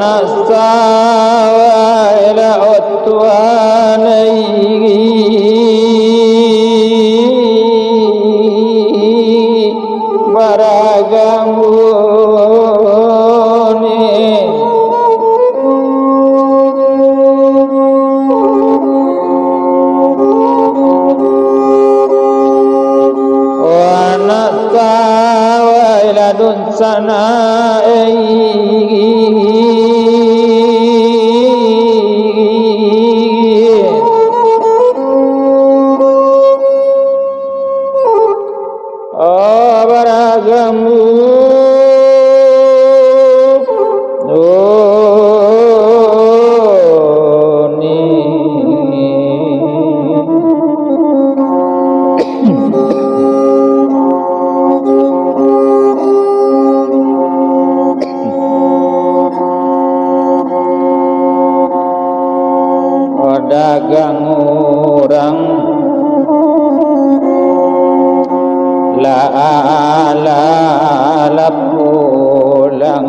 nasawa utwanai baragamune wa nasawa iladun sanai baragamu ni dagang orang la pulang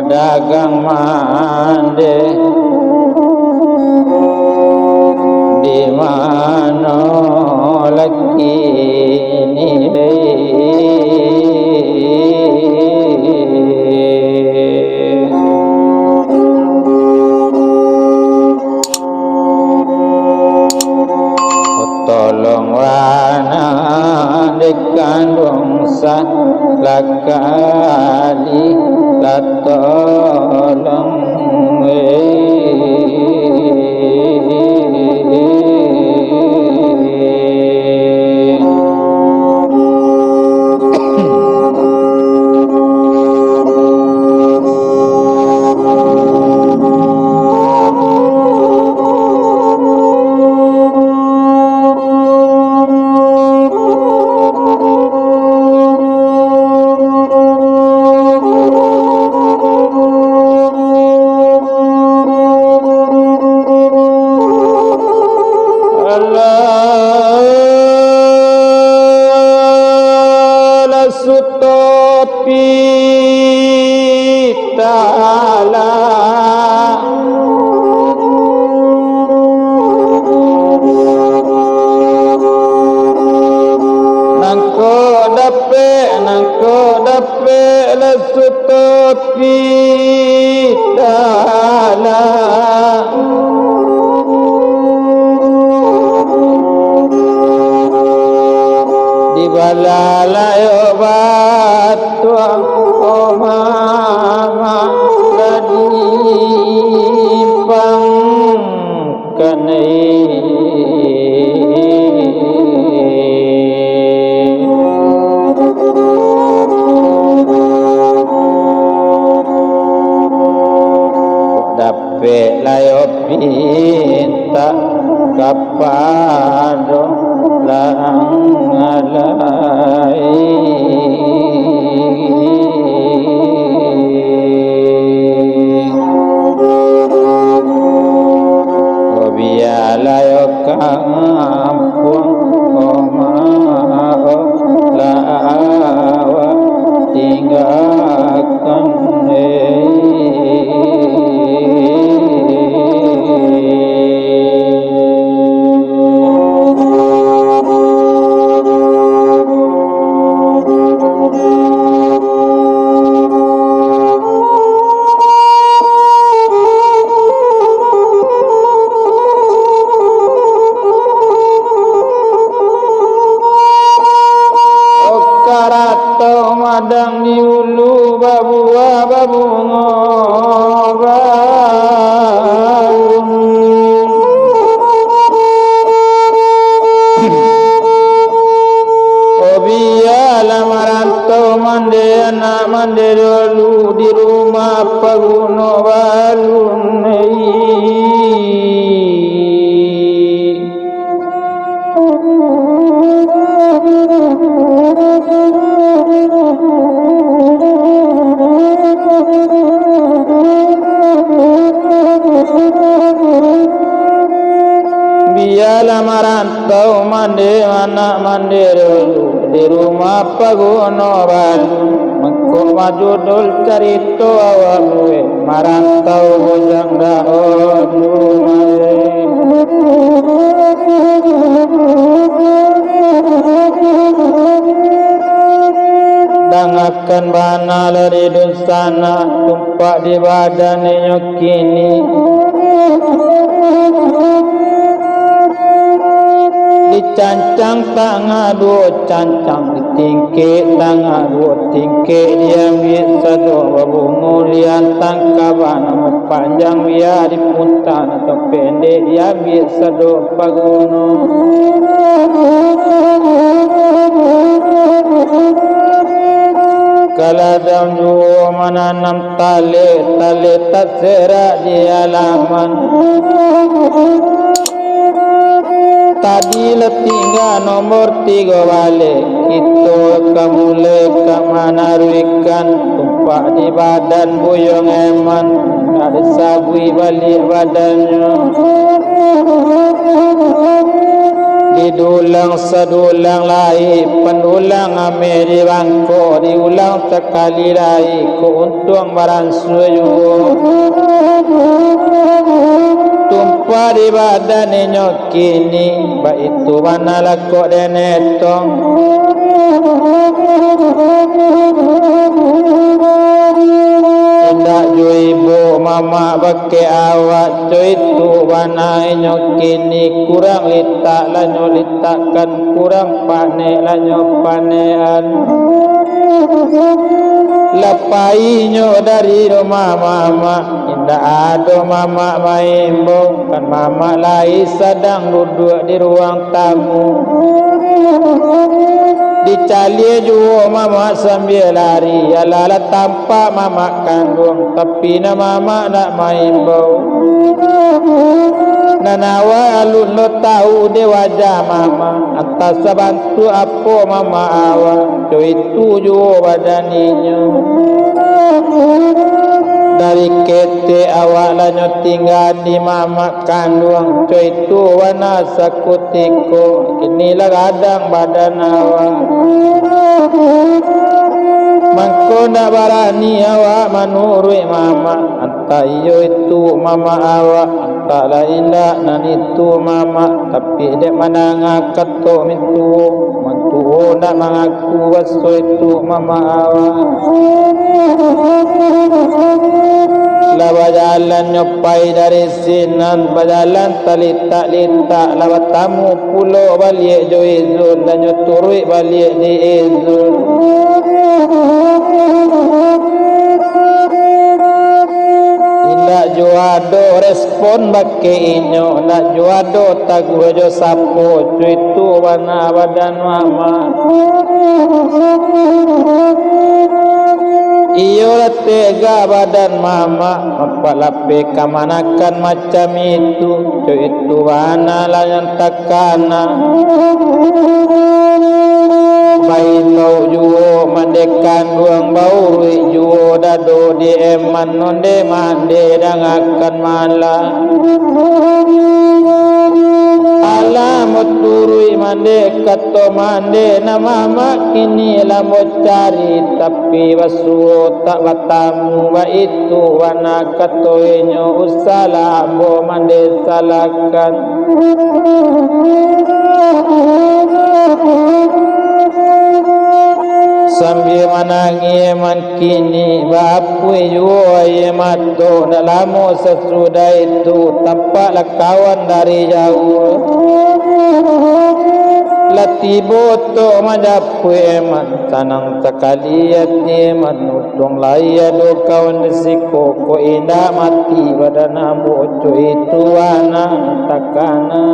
dagang mande di mana lagi ni tolong wana dikandung lakali la tolong nangko dape la sutopi tala di balalayo batwa mama ladi pangkanai layo pinta kapado lang alay obiya layo kampung omao lawa tinggalkan madang ni ulu babua babungo balun obiya lamaranto mande anak mande dulu di rumah paguno balun Dialah merantau mandi anak mandi dulu di rumah pagono baru mengko maju dul carito awak muwe merantau bojang daun dangakan bana lari dusana tumpak di badan nyokini dicancang tangan dua cancang ditingke tangan dua tingke dia bisa dua bungulian tangkaban amat panjang biar dipuntan atau pendek dia bisa dua pagono kaladang jua menanam tali tak serak di halaman tadi tinggal nomor 3 balik itu kamule kamana ruikan tumpak di badan buyung eman ada sabui balik badannya didulang sedulang lai penulang ame di bangko diulang sekali lai keuntung barang suyu tumpah di badan nyokini ba itu mana lakok denetong indak ju ibu mama bake awak cuy tu mana nyokini kurang litak lanyo litakkan kurang panek lanyo panean lapainya dari rumah mama indah ada mama maimbo kan mama lai sedang duduk di ruang tamu dicali juga mama sambil lari alala tampak mama kandung tapi nama mama nak maimbo nanawa alun lo tahu de wajah mama atas bantu apa mama awak itu juga badaninya dari kete awak lanyo tinggal di mama kandung itu wana sakutiko inilah kadang badan awak mangko nak barani awak manurui mama anta iyo itu mama awak anta lain dak nan itu mama tapi dek mana ngakat to mintu mantu nak mengaku waso itu mama awak la berjalan nyopai dari sinan berjalan talita lawat tamu pulau balik jo izul dan nyoturui balik di izul indak juado respon bake inyo nak juado tagu jo sapo itu wana badan mama iyo tega badan mama mapalape kamanakan macam itu wana layan takana bayi tau juo mandekan ruang bau juo dado di eman nonde mande dangakan mala alamut turui mande kato mande nama mak kini lamut cari tapi wasu tak batamu ba itu wana kato inyo usala bo mande salakan sambil menangi eman kini bapui jua emato dalamu sesudah itu tampaklah kawan dari jauh latibo to majapui eman tanang sekali hati eman utong laya do kawan desiko ko indah mati badan abu itu anak takana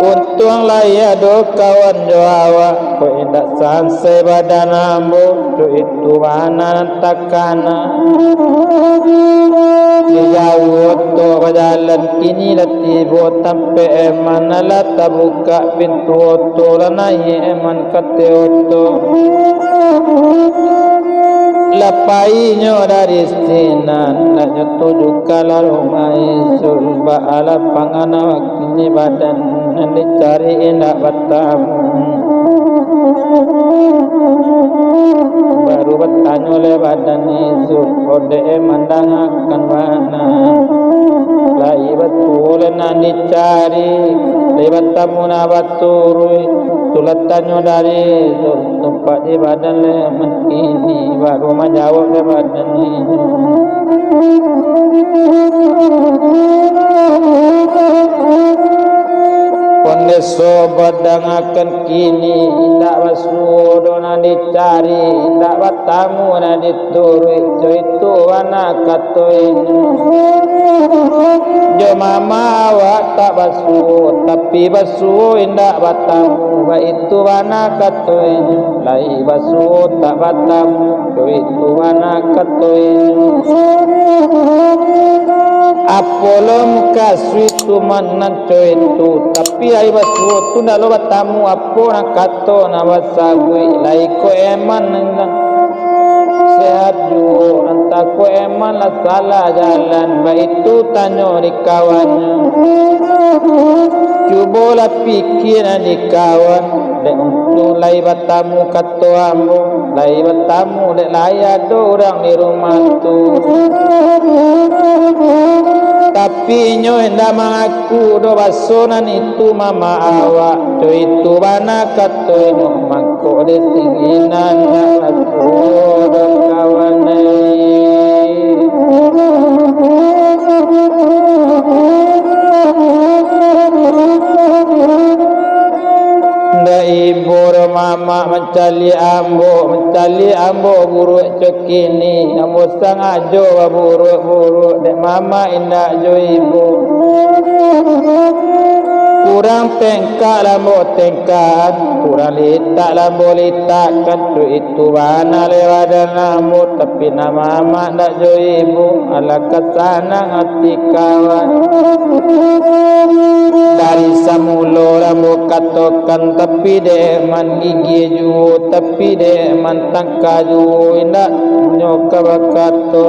untung laya do kawan jawa ko indah sansai badan abu itu anak takana dijauh to berjalan kini latibo tampe eman alata buka pintu oto lanai eman kate oto lapainya dari sinan lanyo tuju kala rumah isu ba'ala pangana kini badan dicari indak batamu. Baru bertanya oleh badan itu kode mandang akan mana lai betul nak dicari lewat tamu nak baturi tulat tanya dari tempat di badan leman kini baru menjawab le badan ini. Kondeso badang akan kini indak basudo na dicari indak batamu na dituri itu anak katoin jo mama awak tak basuh tapi basuh indak batamu ba itu anak katoin lai basuh tak batamu jo itu anak katoin apolom kasih tu manan coy itu tapi ai basuh tu ndak lo batamu apo nak kato na basagui lai ko eman nang sehat ju anta ko eman la salah jalan ba itu tanyo di kawannya cubola pikir di kawan dek untuk lai batamu kato ambo lai batamu dek laya do orang di rumah tu tapi nyo hendak mengaku do basonan itu mama awak do itu bana kato nyo mangko de tinginan nak aku do kawan ibu mama mencari ambo buruk cekini ambo sangat jo buruk dek mama indak jo ibu kurang tengkak lambo tengkat kurang litak lambo litakkan tu itu bana lewat ambo tapi nama mama ndak jo ibu ala kesanang hati kawan dari samulo lambo katokan tapi de man gigi ju tapi de man tangka ju indak nyoka bakato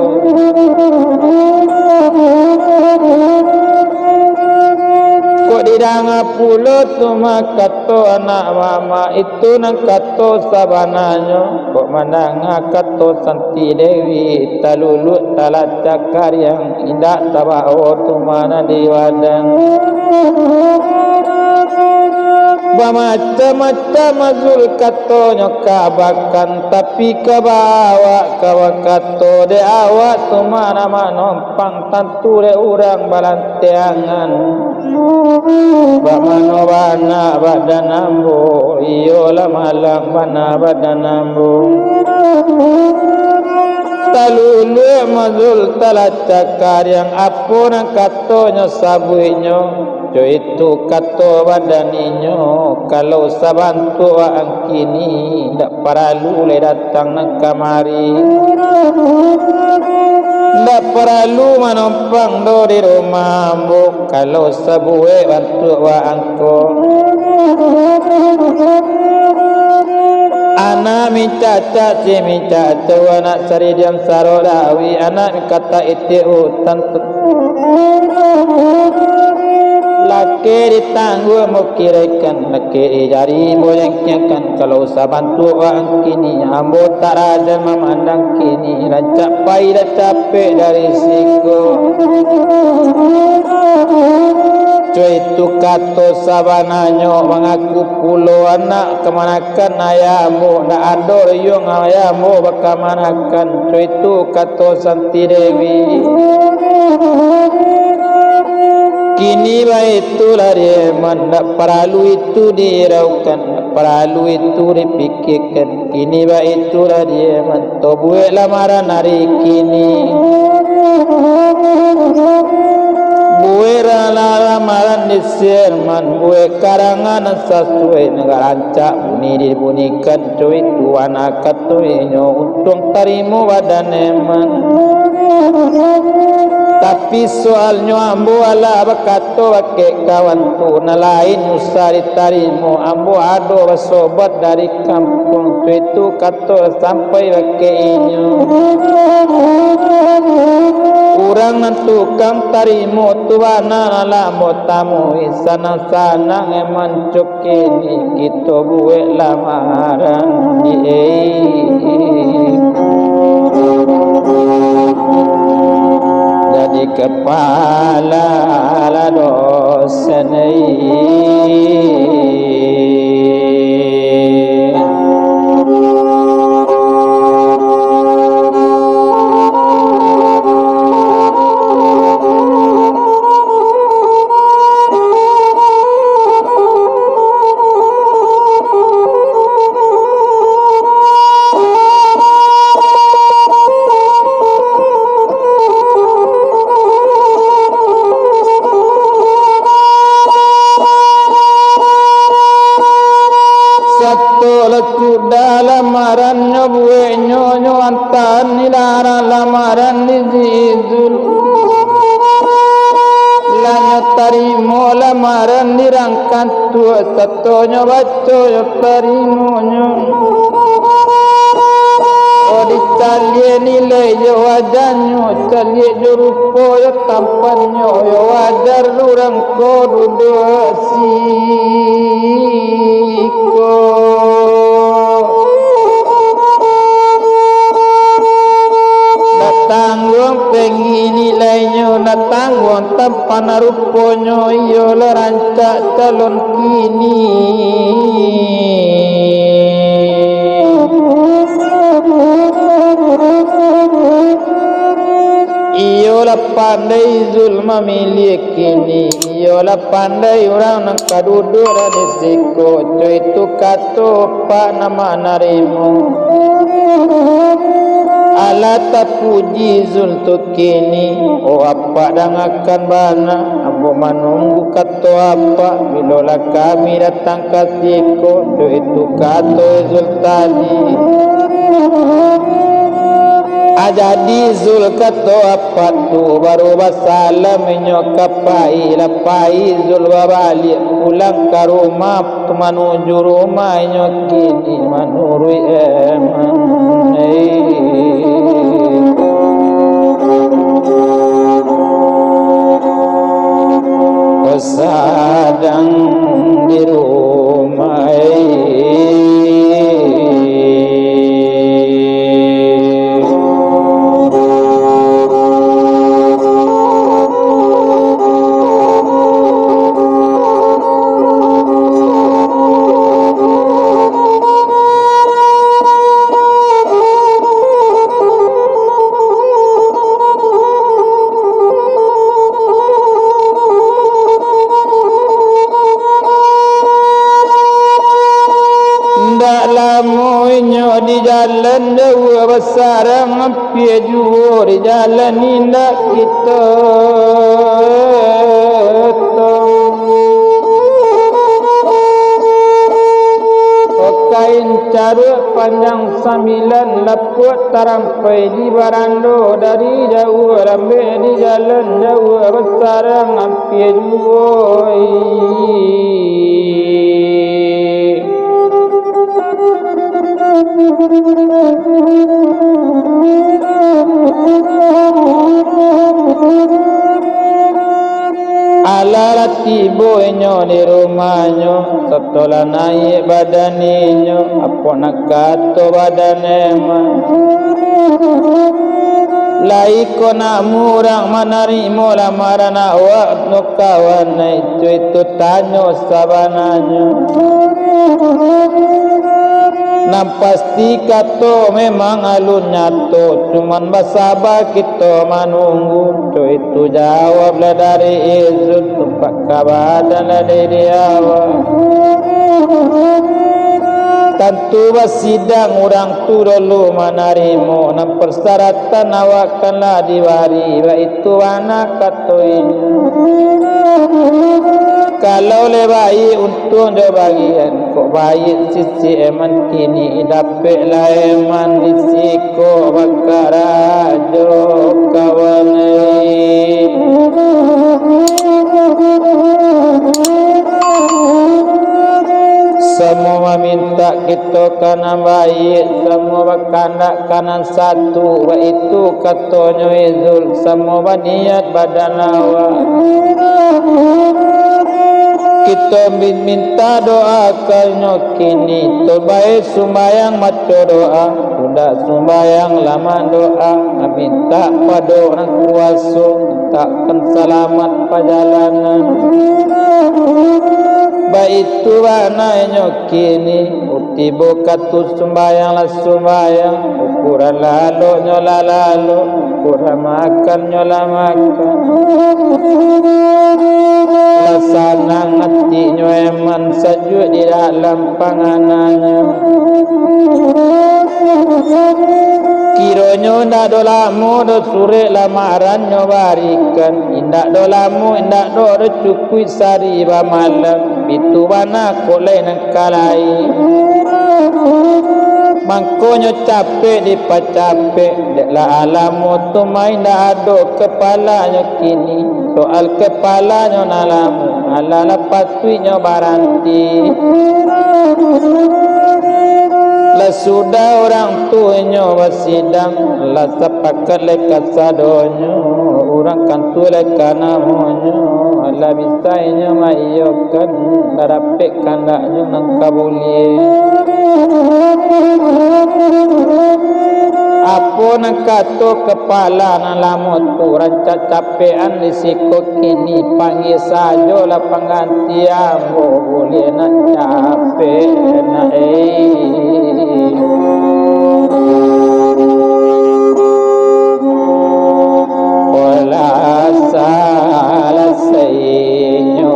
kok didanga pulo tu makato anak mama itu nang kato sabananyo kok mandanga kato Santi Dewi talulut talacakar yang indak tabao tu mana di wadang macam-macam azul kato nyokabakan tapi kebawa kato de awak tu mana manompang tantu de urang balantiangan bamano bana badan ambo iyola malang bana badan ambo talulu mazul talacakar yang apun katonyo sabuinyo jo itu kato badaninyo kalau sabantu ang kini ndak perlu le datang nang kamari ndak perlu manompang do di rumah ambo kalau sabue bantu wa angko anak minta caci minta cawa nak cari diam sarodawi anak kata itu tentu laki ditangguh mukirkan laki jari moyangkan kalau sabantu orang kini ambo tak ada memandang kini dah capai dah capek dari siku cuy itu kato sabananyo mengaku pulau anak kemanakan ayahmu nak ador yung ayahmu bakamanakan cuy itu kato Santi Dewi kini baik itu lari tak perlu itu diraukan tak perlu itu dipikirkan kini baik itu lari to buat lamaran hari kini buat lamaran di Sirman buat karangan sesuai negara rancak bunyi dibunyikan cuy itu anak katuinyo untung tarimu badan eman tapi soalnya ambo ala bakato bake kawan tu na lain usah ditarimu ambo ado basobat dari kampung tu itu kato sampai bake inyo Urang tukang tarimo tuana lamo tamu isana-sana ngeman cukini kita buat lamaran jadi kepala ala dosen lamaran nyobuwe nyonyo antan nilara lamaran nizizul lanyo tarimo lamaran dirangkan tua satonyo baco yo tarimo nyo odi calie nilai yo wajanyo calie yo rupo yo tampanyo yo wajar durang kodudo siko tanggung pengi nilainya natanggung tempan ruponya iyo rancak calon kini iyo lah pandai zul memilih kini iyo lah pandai orang nak kadudu radisiko coy itu kato pak nama narimu ala tapuji zul tu kini oh apa dangakan bana abu menunggu kato apa bilola kami datang kasiko do itu kato zul tadi ajadi zul kato apa tu baru basalam nyokapai lapai zul babali pulang ke rumah tu menuju rumah nyokini manurui eman sedang di rumah di jalan dua besar ngampir jual di jalan indah kita kain carut panjang 9 laput tarampai di barando dari jauh ramai di jalan jauh besar ngampir jual ala tibo nyo di rumahnya setelah naik badaninyo apa nak kato badanema lai ko nak murang manarimo lamaran awak no kawan itu tanyo sabananya nam pasti kato memang alun nyato cuman basaba kita menunggu tu itu jawablah dari izut tempat kabadan dari dia tentu basidang orang tu dulu menarimo nam persyaratan awakkanlah diwari itu anak kato ini kalau le bayi untung jo bagian kok bayi sisi eman kini dapet lah eman disiko bakara jo kawanai semua minta kita itu kana baik semua berkandak kanan satu wa itu katonyo izul semua niat badan awak kita minta doa kanyo kini terbaik sembahyang maco doa sudah sembahyang lama doa minta pada orang kuasa takkan selamat perjalanan baik itu warnanya kini utibo katu sembahyang lah sembahyang ukuran lalu nyola lalu ukuran makan nyola makan laksana hatinya eman sejuk di dalam panganannya kiranya ndak do lamu do sure lamarannya barikan indak do lamu indak do cukui sari ba malam itu wana kolai nang kalai mangkonyo capek di pacapek deklah alamu tu main dak ado kepalanya kini soal kepalanya nalamu alala patuinya baranti lah sudah orang tuanya wasidang lah sepakat lekat sadonyo orang kan tu lekat namanya lah bisanya mayokan darapek kandaknya nang kabuli apa nak kata kepala nak lama tu rancak capean risiko kini panggil saja lah penggantian boleh nak capek nak wala salah sayyinyo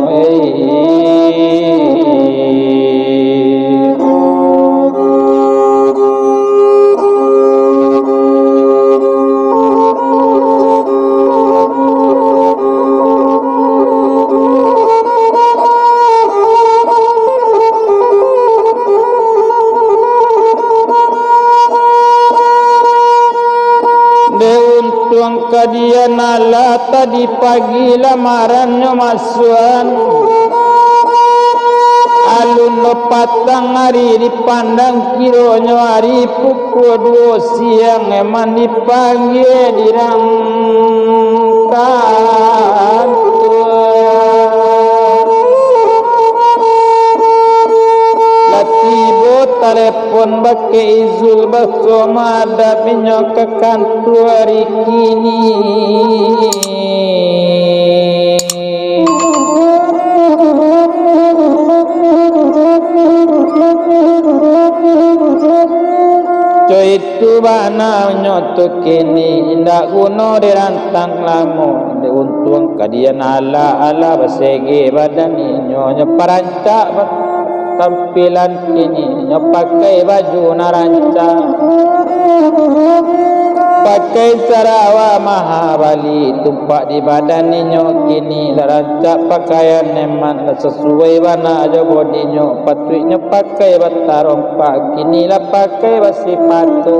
kadian ala tadi pagi lamarannya masuan alun lo patang hari dipandang kironyo hari pukul 2 siang eman dipanggil dirangkan telepon bake izul bersama ada minyak ke kantor hari kini coy itu bana nyoto kini indak guna dirantang lamu de untung kadian ala basege badan nyonya parancak tampilan kini nyo pakai baju naranca pakai sarawa mahabali tumpak di badan nyo kini rancak pakaian neman sesuai warna aja body nyo patuiknya pakai batarompak kini lah pakai basipatu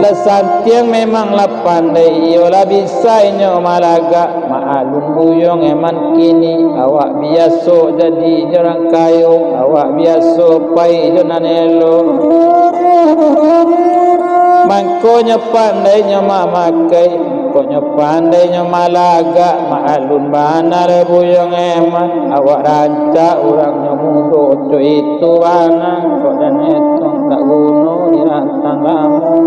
lah santiang memang lah pandai yola bisa inyo malaga maalun buyong eman kini awak biasa jadi orang kayu awak biasa pai jonanelo mangkonyo pandainya mamakai konyo pandainya malaga maalun banar buyong eman awak rancak urangnya mudo co itu bana kok dan etong tak guna dirantang lamu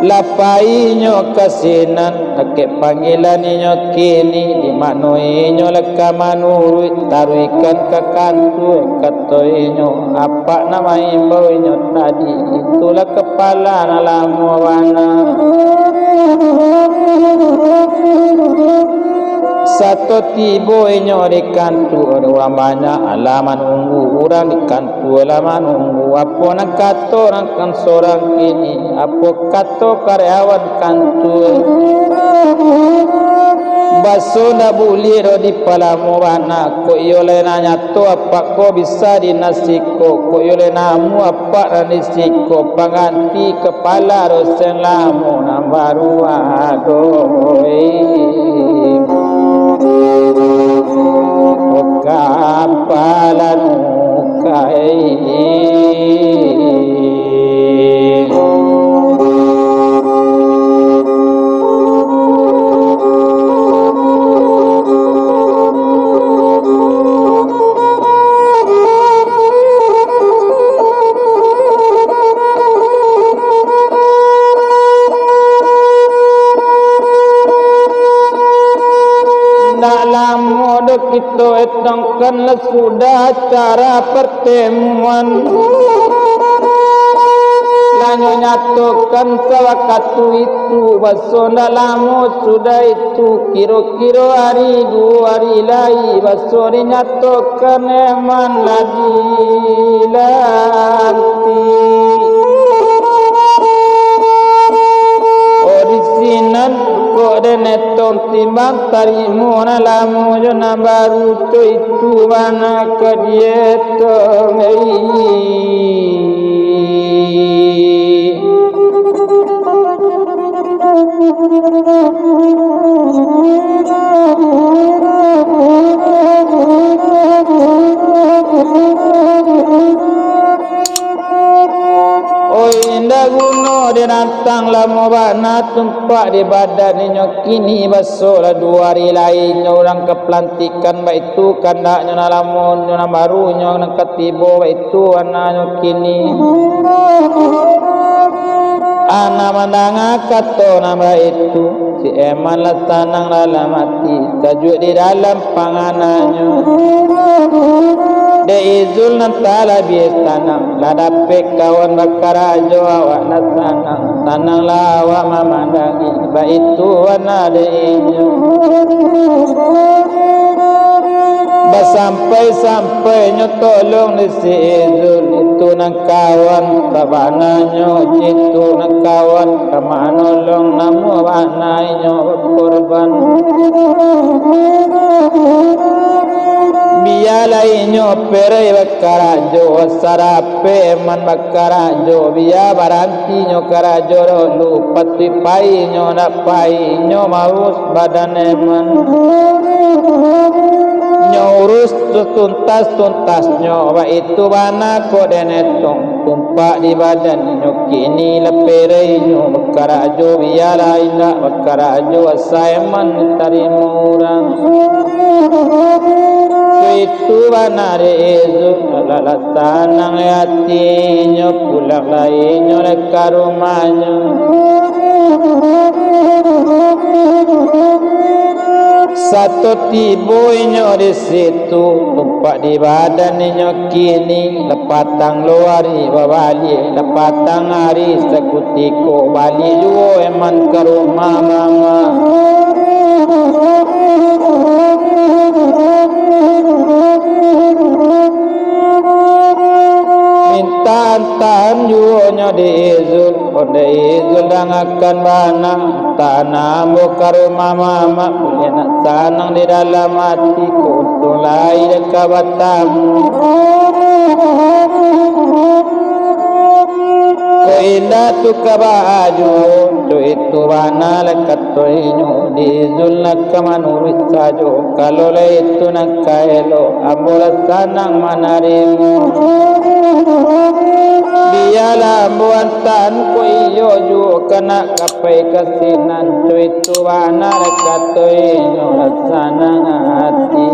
lapai nyo kasinan kakek panggilan nyo kini di manoi nyo leka manurut taruikan ke kantu katoi nyo apa nama imbau nyo tadi itulah kepala nalamu wana satu tibo nyo di kantu orang banyak alaman ungu orang di kantu alaman ungu apa nak kata orang kan seorang kini apa kata karyawan kantu baso na buliro di palamu wana ko yole nanya to apa ko bisa dinasiko ko yole namu apa nanisiko panganti kepala rosen lamu nambaru adoe kapalan kai kita etangkanlah sudah cara pertemuan lanyo nyatukan sewaktu itu basona lamo sudah itu kira-kira hari 2 hari lagi basori nyatukan eman lagi lanti orisinan kok denetong timbang tarimu na lamu jona baru tu itu mana ke dia Guno di rantang lama bana tumpak di badan inyo kini basolah 2 hari lain orang kepelantikan baik itu kandaknya na lamun na baru nyo nak ketibo baik itu anaknya kini anak mandanga kato nama itu si eman lah tanang dalam hati tajuk di dalam panganannya Deizul nantala bies tanang ladapek kawan bakarajo awak nasanang tanang lawa mamandangi baitu wana deinyo Basampai-sampai nyo tolong di si Izul itu nang kawan kabananyo itu nang kawan kamanolong namo banay nyo korban biala inyo perai bakarajo sarape man bakarajo biya baranti nyo karajo lu pati pai nyo napai nyo maus badan eman nyo urus tuntas nyo ba itu bana ko denetong tumpak di badan nyo kini leperai nyo bakarajo biala ina bakarajo asaiman tarimo orang itu banare ezu lalatanang yatinyo pulang lainyo leka rumahnya satu tibu inyo di situ tumpak di badan inyo kini lepatang luari babali lepatang hari sekutiko bali juo eman ke rumah mama mintaan juonya diizul onde izul dangakan bana tanah muka rumah mama enak sanang di dalam hati kuntung lai dekat batamu ko indah tu kabaju tu itu bana lekat tu inyo diizul nak kamanurut sajo kalau le itu nak kaelo ambola sanang manarimu biala buatan ko iyo ju kana kapai kasinan tu itu bana lekat tu inyo sanang hati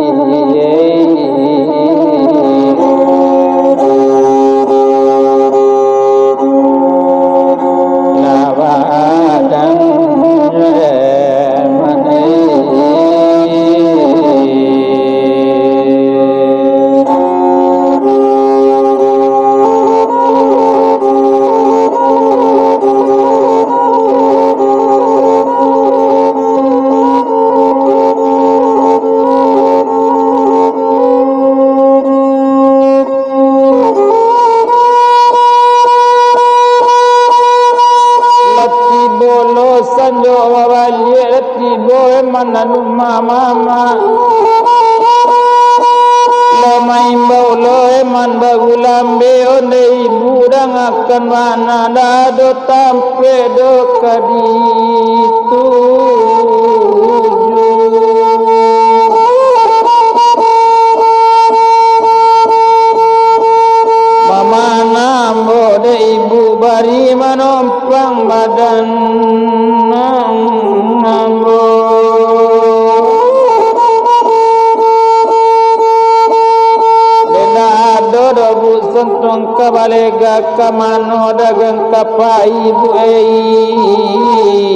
mananu mama lemai baulo eman bagulambe onde ibu dangakan mana dado tampe do kaditu balega ka mano dagang kapai ibu ei